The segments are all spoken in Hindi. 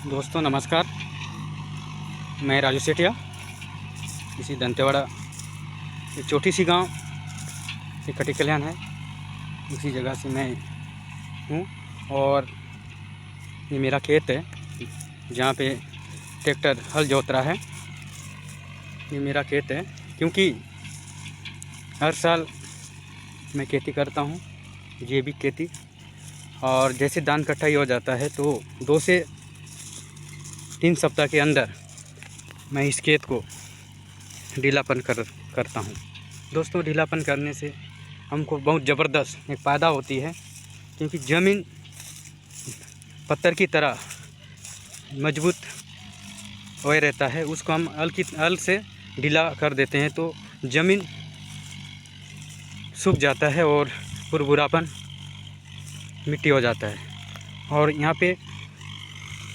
दोस्तों नमस्कार, मैं राजू सेठिया। इसी दंतेवाड़ा एक छोटी सी गांव एक कटी कल्याण है, उसी जगह से मैं हूँ। और ये मेरा खेत है जहाँ पे ट्रैक्टर हल जोत रहा है। ये मेरा खेत है क्योंकि हर साल मैं खेती करता हूँ, जैविक खेती। और जैसे धान कटाई हो जाता है तो 2 से 3 सप्ताह के अंदर मैं इस खेत को ढीलापन करता हूँ। दोस्तों, ढीलापन करने से हमको बहुत ज़बरदस्त एक फ़ायदा होती है, क्योंकि ज़मीन पत्थर की तरह मजबूत हुए रहता है। उसको हम हल से ढीला कर देते हैं तो ज़मीन सूख जाता है और भुरभुरापन मिट्टी हो जाता है। और यहाँ पे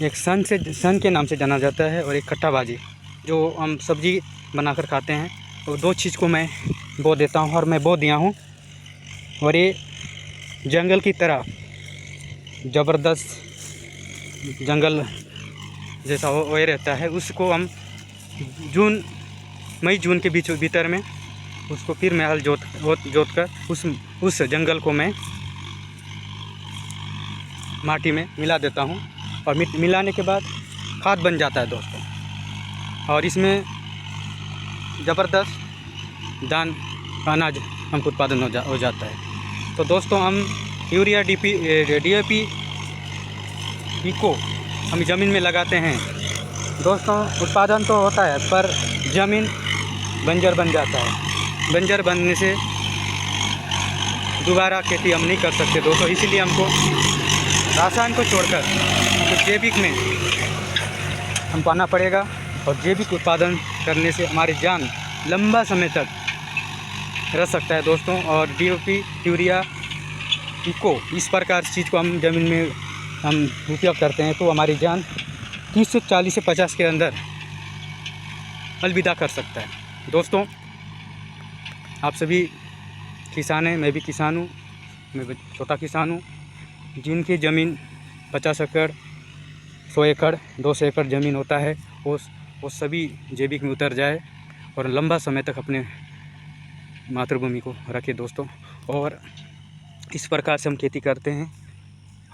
एक सन के नाम से जाना जाता है और एक कट्टाबाजी जो हम सब्जी बनाकर खाते हैं। तो 2 चीज़ को मैं बो देता हूँ और मैं बो दिया हूँ। और ये जंगल की तरह ज़बरदस्त जंगल जैसा वो रहता है। उसको हम मई जून के भीतर में उसको फिर मैं हल जोत कर उस जंगल को मैं माटी में मिला देता हूँ। और मिलाने के बाद खाद बन जाता है दोस्तों, और इसमें ज़बरदस्त धान अनाज हमको उत्पादन हो जाता है। तो दोस्तों, हम यूरिया DAP इको हम ज़मीन में लगाते हैं। दोस्तों, उत्पादन तो होता है पर ज़मीन बंजर बन जाता है। बंजर बनने से दोबारा खेती हम नहीं कर सकते दोस्तों। इसीलिए हमको रासायन को छोड़कर हमको जैविक में हमको आना पड़ेगा। और जैविक उत्पादन करने से हमारी जान लंबा समय तक रह सकता है दोस्तों। और DAP यूरिया इको इस प्रकार चीज़ को हम ज़मीन में हम उपयोग करते हैं तो हमारी जान 30 से 40 से 50 के अंदर अलविदा कर सकता है। दोस्तों, आप सभी किसान हैं, मैं भी किसान हूँ, मैं छोटा किसान हूँ। जिनकी ज़मीन 50 एकड़ 100 एकड़ 200 एकड़ ज़मीन होता है, वो सभी जैविक में उतर जाए और लंबा समय तक अपने मातृभूमि को रखे दोस्तों। और इस प्रकार से हम खेती करते हैं।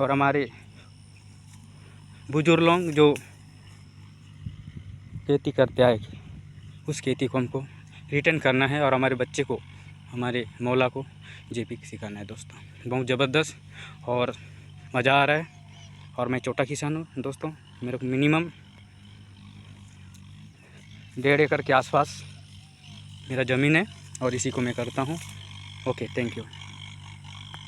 और हमारे बुजुर्ग लोग जो खेती करते आए, उस खेती को हमको रिटर्न करना है और हमारे बच्चे को, हमारे मौला को जैविक सिखाना है दोस्तों। बहुत ज़बरदस्त और मज़ा आ रहा है। और मैं छोटा किसान हूँ दोस्तों, मेरे को मिनिमम 1.5 एकड़ के आसपास मेरा ज़मीन है और इसी को मैं करता हूँ। Okay, thank you.